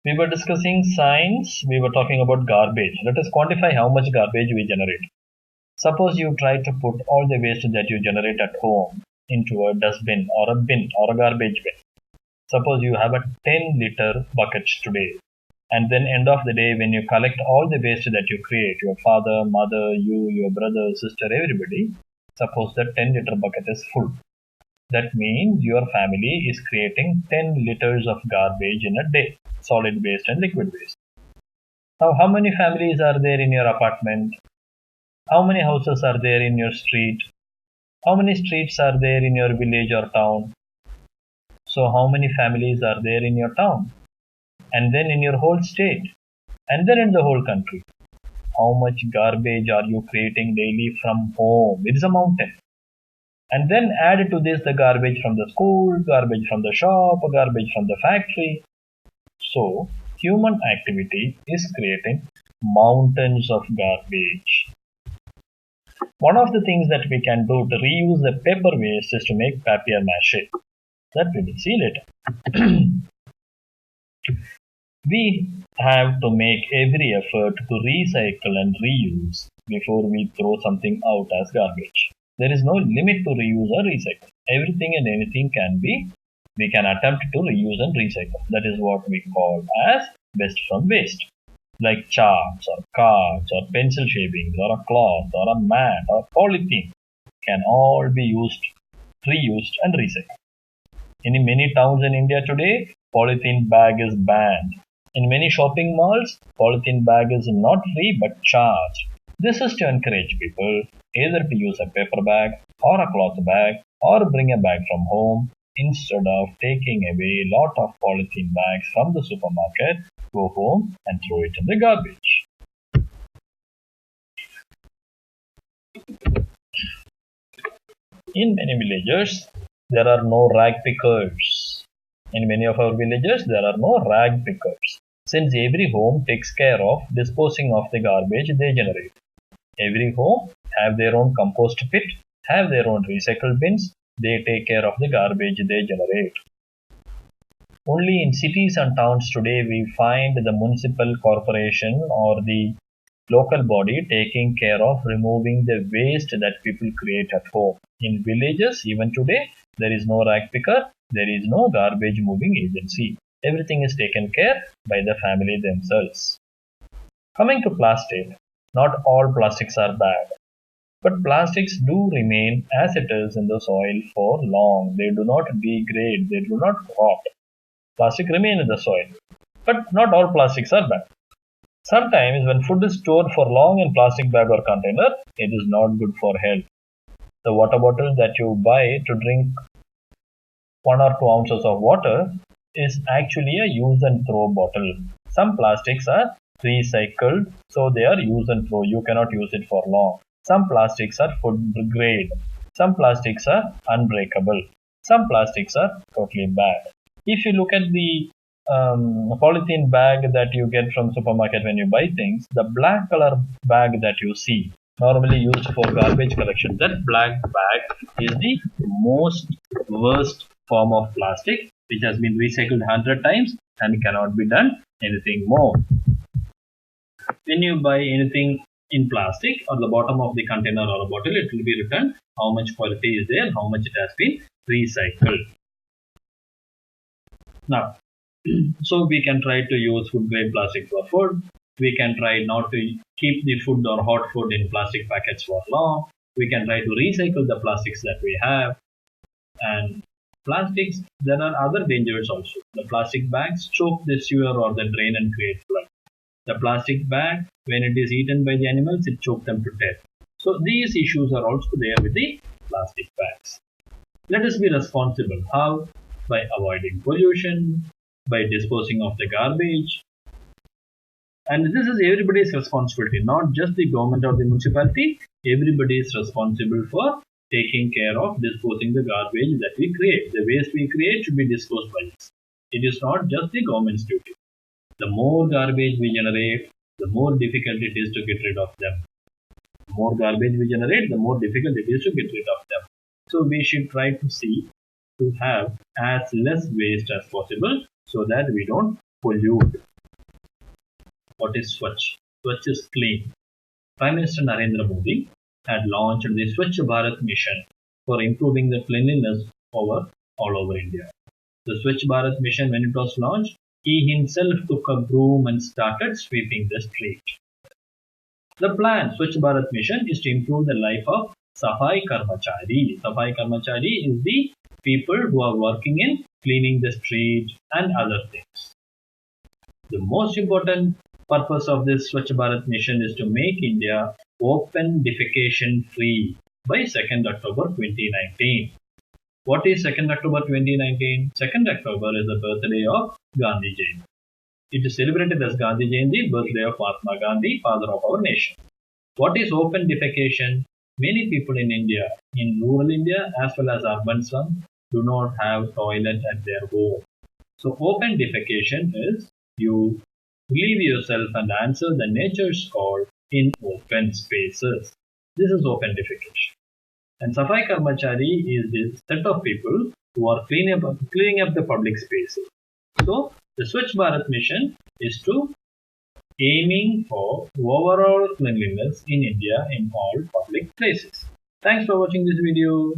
We were discussing science, we were talking about garbage. Let us quantify how much garbage we generate. Suppose you try to put all the waste that you generate at home into a dustbin or a bin or a garbage bin. Suppose you have a 10-liter bucket today, and then end of the day when you collect all the waste that you create, your father, mother, you, your brother, sister, everybody, suppose that 10-liter bucket is full. That means your family is creating 10 liters of garbage in a day, solid waste and liquid waste. Now, how many families are there in your apartment? How many houses are there in your street? How many streets are there in your village or town? So, how many families are there in your town? And then in your whole state? And then in the whole country? How much garbage are you creating daily from home? It is a mountain. And then add to this the garbage from the school, garbage from the shop, garbage from the factory. So, human activity is creating mountains of garbage. One of the things that we can do to reuse the paper waste is to make papier-mâché. That we will see later. We have to make every effort to recycle and reuse before we throw something out as garbage. There is no limit to reuse or recycle. Everything and anything we can attempt to reuse and recycle. That is what we call as best from waste. Like charts or cards or pencil shavings or a cloth or a mat or polythene can all be used, reused and recycled. In many towns in India today, polythene bag is banned. In many shopping malls, polythene bag is not free but charged. This is to encourage people either to use a paper bag or a cloth bag or bring a bag from home instead of taking away a lot of polythene bags from the supermarket, go home and throw it in the garbage. In many villages, there are no rag pickers. In many of our villages, there are no rag pickers, since every home takes care of disposing of the garbage they generate. Every home have their own compost pit, have their own recycle bins, they take care of the garbage they generate. Only in cities and towns today we find the municipal corporation or the local body taking care of removing the waste that people create at home. In villages, even today, there is no rag picker, there is no garbage moving agency. Everything is taken care by the family themselves. Coming to plastic, not all plastics are bad. But plastics do remain as it is in the soil for long. They do not degrade, they do not rot. Plastic remain in the soil. But not all plastics are bad. Sometimes when food is stored for long in plastic bag or container, it is not good for health. The water bottle that you buy to drink 1 or 2 ounces of water is actually a use and throw bottle. Some plastics are recycled, so they are use and throw. You cannot use it for long. Some plastics are food grade. Some plastics are unbreakable. Some plastics are totally bad. If you look at the polythene bag that you get from supermarket when you buy things, the black color bag that you see, normally used for garbage collection, that black bag is the most worst form of plastic, which has been recycled 100 times and cannot be done anything more. When you buy anything in plastic, on the bottom of the container or a bottle, it will be written how much quality is there, how much it has been recycled. Now, so we can try to use food grade plastic for food. We can try not to keep the food or hot food in plastic packets for long. We can try to recycle the plastics that we have. And plastics, there are other dangers also. The plastic bags choke the sewer or the drain and create flood. The plastic bag, when it is eaten by the animals, it chokes them to death. So these issues are also there with the plastic bags. Let us be responsible. How? By avoiding pollution, by disposing of the garbage. And this is everybody's responsibility, not just the government or the municipality. Everybody is responsible for taking care of disposing the garbage that we create. The waste we create should be disposed by us. It is not just the government's duty. The more garbage we generate, the more difficult it is to get rid of them. The more garbage we generate, the more difficult it is to get rid of them. So we should try to see to have as less waste as possible so that we don't pollute. What is Swachh? Swachh is clean. Prime Minister Narendra Modi had launched the Swachh Bharat mission for improving the cleanliness all over India. The Swachh Bharat mission, when it was launched, he himself took a broom and started sweeping the street. The plan, Swachh Bharat mission, is to improve the life of Safai Karmachari. Safai Karmachari is the people who are working in cleaning the street and other things. The most important purpose of this Swachh Bharat mission is to make India open defecation free by 2nd October 2019. What is 2nd October 2019? 2nd October is the birthday of Gandhi Jayanti. It is celebrated as Gandhi Jayanti, birthday of Mahatma Gandhi, father of our nation. What is open defecation? Many people in India, in rural India as well as urban slums, do not have toilet at their home. So open defecation is you relieve yourself and answer the nature's call in open spaces. This is open defecation. And Safai Karmachari is this set of people who are cleaning up the public spaces. So the Swachh Bharat mission is to aiming for overall cleanliness in India in all public places. Thanks for watching this video.